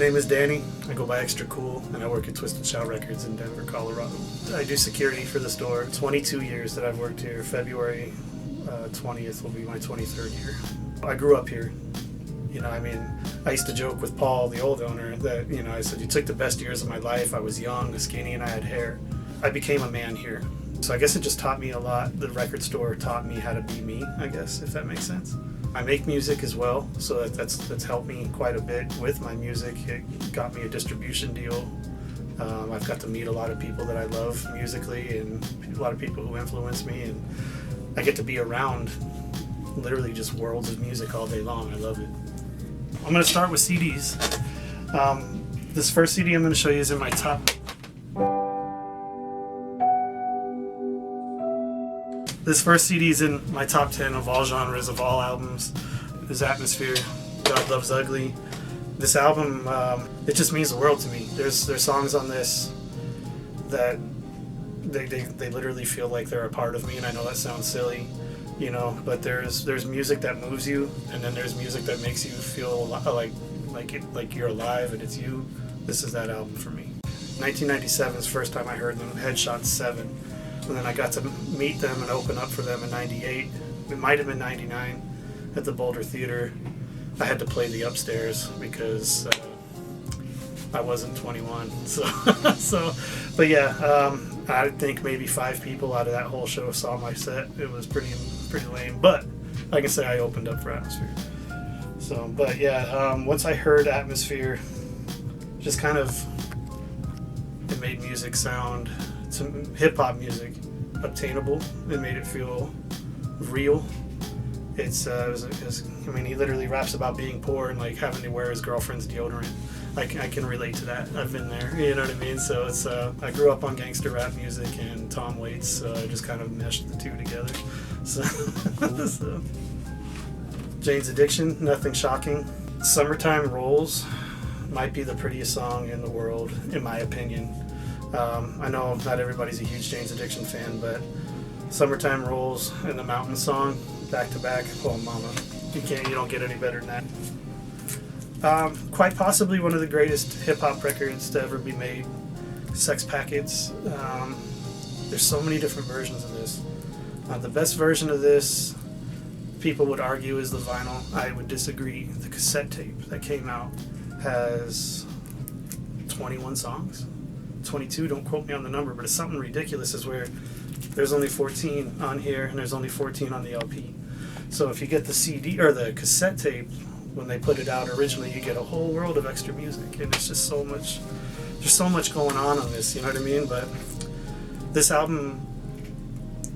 name is Danny. I go by Extra Kool, and I work at Twisted Shout Records in Denver, Colorado. I do security for the store. 22 years that I've worked here. February 20th will be my 23rd year. I grew up here. I used to joke with Paul, the old owner, that, I said, you took the best years of my life. I was young, skinny, and I had hair. I became a man here. So I guess it just taught me a lot. The record store taught me how to be me, I guess, if that makes sense. I make music as well, so that's helped me quite a bit with my music. It got me a distribution deal. I've got to meet a lot of people that I love musically, and a lot of people who influence me, and I get to be around literally just worlds of music all day long. I love it. I'm going to start with CDs. This first CD I'm going to show you is in my top. This first CD is in my top 10 of all genres, of all albums. This Atmosphere, God Loves Ugly. This album, it just means the world to me. There's songs on this that they literally feel like they're a part of me, and I know that sounds silly, but there's music that moves you, and then there's music that makes you feel like you're alive and it's you. This is that album for me. 1997 is the first time I heard them. Headshot 7. And then I got to meet them and open up for them in 98. It might have been 99 at the Boulder Theater. I had to play the upstairs because I wasn't 21. But yeah, I think maybe 5 people out of that whole show saw my set. It was pretty lame, but I can say I opened up for Atmosphere. But yeah, once I heard Atmosphere, just kind of, it made music sound, some hip-hop music, obtainable. It made it feel real. He literally raps about being poor and like having to wear his girlfriend's deodorant. I can relate to that. I've been there, you know what I mean? So it's I grew up on gangster rap music and Tom Waits, so I just kind of meshed the two together. So Jane's Addiction, nothing shocking. Summertime Rolls might be the prettiest song in the world, in my opinion. I know not everybody's a huge Jane's Addiction fan, but Summertime Rolls and the Mountain Song, back to back, oh mama, you don't get any better than that. Quite possibly one of the greatest hip-hop records to ever be made, Sex Packets. There's so many different versions of this. The best version of this, people would argue, is the vinyl. I would disagree. The cassette tape that came out has 21 songs. 22, don't quote me on the number, but it's something ridiculous, is where there's only 14 on here and there's only 14 on the LP. So if you get the CD or the cassette tape, when they put it out originally, you get a whole world of extra music, and it's just so much, there's so much going on this, you know what I mean? But this album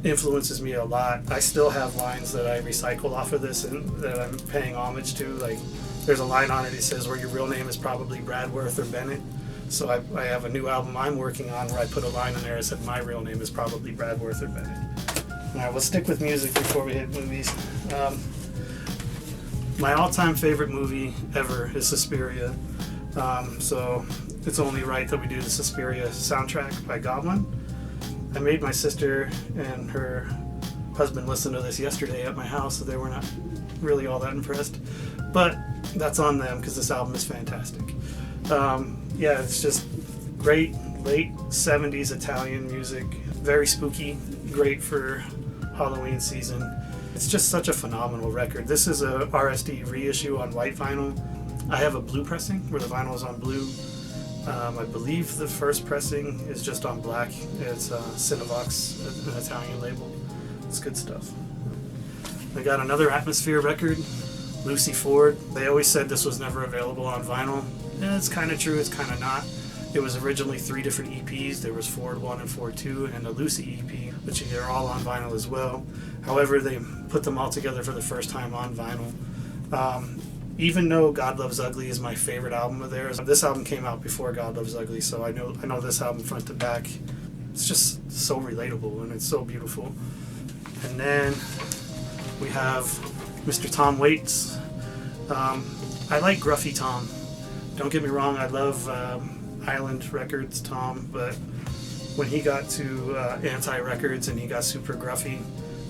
influences me a lot. I still have lines that I recycle off of this and that I'm paying homage to. Like, there's a line on it that says, where your real name is probably Bradworth or Bennett. So I have a new album I'm working on where I put a line in there that said my real name is probably Bradworth or Bennett. All right, we'll stick with music before we hit movies. My all-time favorite movie ever is Suspiria. So it's only right that we do the Suspiria soundtrack by Goblin. I made my sister and her husband listen to this yesterday at my house, so they were not really all that impressed. But that's on them because this album is fantastic. Yeah, it's just great late 70s Italian music, very spooky, great for Halloween season. It's just such a phenomenal record. This is a RSD reissue on white vinyl. I have a blue pressing where the vinyl is on blue. I believe the first pressing is just on black. It's Cinevox, an Italian label. It's good stuff. I got another Atmosphere record, Lucy Ford. They always said this was never available on vinyl. Yeah, it's kind of true, it's kind of not. It was originally 3 different EPs. There was Ford 1 and Ford 2 and a Lucy EP, which are all on vinyl as well. However, they put them all together for the first time on vinyl. Even though God Loves Ugly is my favorite album of theirs, this album came out before God Loves Ugly, so I know this album front to back. It's just so relatable and it's so beautiful. And then we have Mr. Tom Waits. I like Gruffy Tom. Don't get me wrong, I love Island Records Tom, but when he got to Anti Records and he got super gruffy,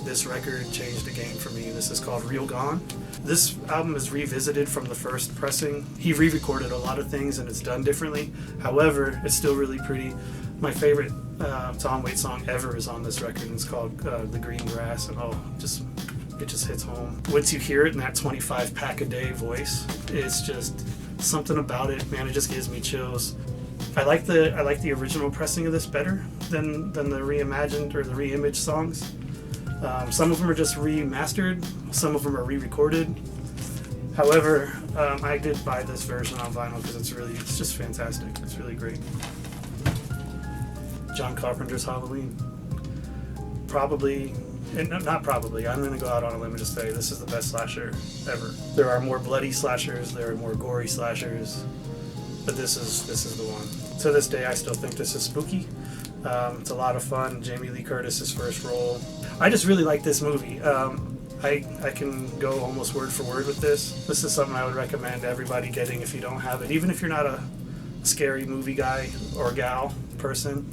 this record changed the game for me. This is called Real Gone. This album is revisited from the first pressing. He re-recorded a lot of things and it's done differently. However, it's still really pretty. My favorite Tom Waits song ever is on this record, and it's called The Green Grass, and it just hits home. Once you hear it in that 25 pack a day voice, it's just something about it, man. It just gives me chills. I like the original pressing of this better than the reimagined or the reimaged songs. Some of them are just remastered, some of them are re-recorded. However, I did buy this version on vinyl because it's just fantastic. It's really great. John Carpenter's Halloween. Not probably, I'm going to go out on a limb and just say this is the best slasher ever. There are more bloody slashers, there are more gory slashers, but this is the one. To this day, I still think this is spooky. It's a lot of fun. Jamie Lee Curtis's first role. I just really like this movie. I can go almost word for word with this. This is something I would recommend everybody getting if you don't have it. Even if you're not a scary movie guy or gal person,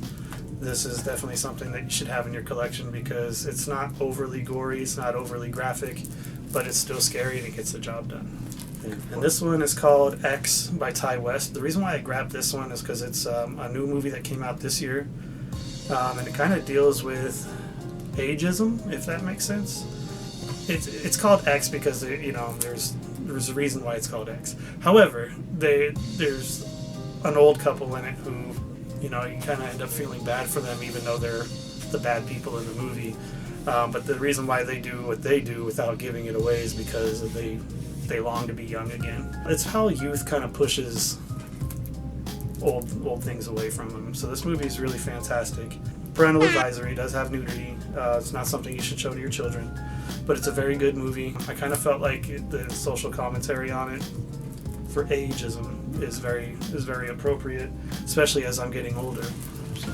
this is definitely something that you should have in your collection because it's not overly gory, it's not overly graphic, but it's still scary and it gets the job done. And this one is called X by Ty West. The reason why I grabbed this one is because it's a new movie that came out this year, and it kind of deals with ageism, if that makes sense. It's called X because there's a reason why it's called X. However, there's an old couple in it who you kind of end up feeling bad for them, even though they're the bad people in the movie. But the reason why they do what they do without giving it away is because they long to be young again. It's how youth kind of pushes old things away from them. So this movie is really fantastic. Parental advisory, does have nudity. It's not something you should show to your children, but it's a very good movie. I kind of felt like the social commentary on it for ageism is very appropriate, especially as I'm getting older. So.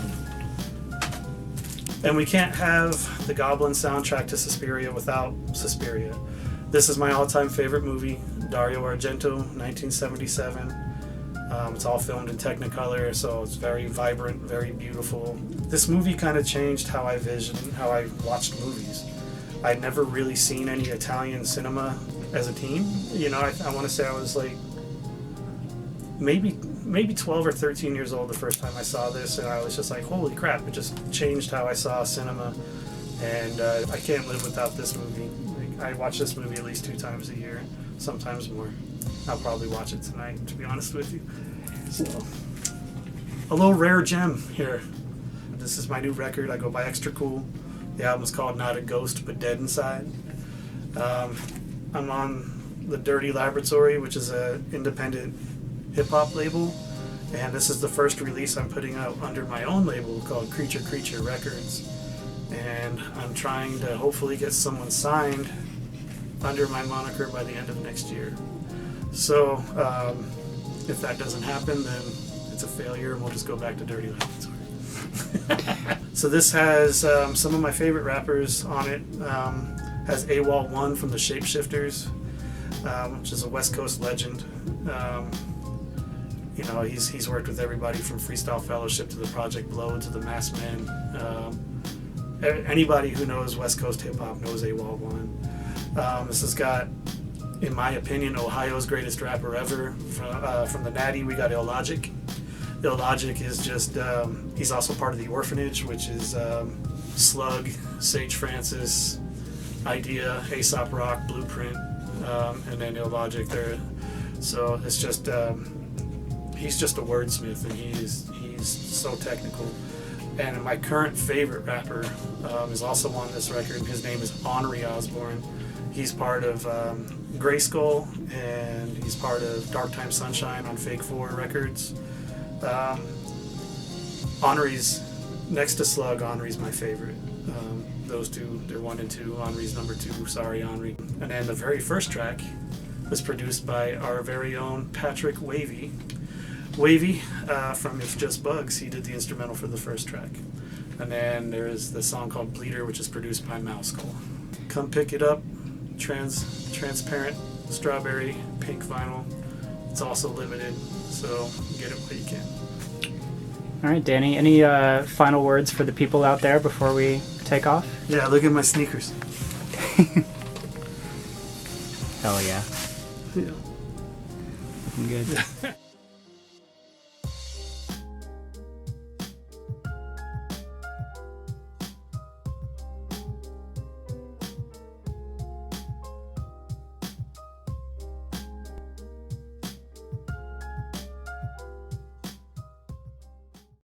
And we can't have the Goblin soundtrack to Suspiria without Suspiria. This is my all-time favorite movie, Dario Argento, 1977. It's all filmed in Technicolor, so it's very vibrant, very beautiful. This movie kind of changed how I watched movies. I'd never really seen any Italian cinema as a teen. I want to say I was like maybe 12 or 13 years old the first time I saw this, and I was just like, holy crap, it just changed how I saw cinema, and I can't live without this movie. I watch this movie at least 2 times a year, sometimes more. I'll probably watch it tonight, to be honest with you. So, a little rare gem here. This is my new record. I go by Extra Kool. The album's called Not a Ghost, but Dead Inside. I'm on the Dirty Laboratory, which is an independent hip-hop label, and this is the first release I'm putting out under my own label called Creature Records, and I'm trying to hopefully get someone signed under my moniker by the end of next year. So if that doesn't happen, then it's a failure and we'll just go back to Dirty Laboratory. So this has some of my favorite rappers on it. Has AWOL1 from the Shapeshifters, which is a West Coast legend. He's worked with everybody from Freestyle Fellowship to the Project Blow to the Mass Men. Anybody who knows West Coast hip hop knows AWOL1. This has got, in my opinion, Ohio's greatest rapper ever. From the Natty, we got Illogic. Illogic is just, he's also part of The Orphanage, which is Slug, Sage Francis, Idea, Aesop Rock, Blueprint, and then Illogic there. So it's just, he's just a wordsmith, and he's so technical. And my current favorite rapper is also on this record. His name is Henry Osborne. He's part of Gray Skull, and he's part of Dark Time Sunshine on Fake 4 Records. Henry's next to Slug. Henry's my favorite. Those two, they're 1 and 2. Henry's number 2. Sorry, Henry. And then the very first track was produced by our very own Patrick Wavy. Wavy from It's Just Bugs. He did the instrumental for the first track. And then there's the song called Bleeder, which is produced by Mouse Skull. Come pick it up. Transparent strawberry pink vinyl. It's also limited, so get it while you can. All right, Danny, any final words for the people out there before we take off? Yeah, look at my sneakers. Hell yeah. Yeah. Looking good.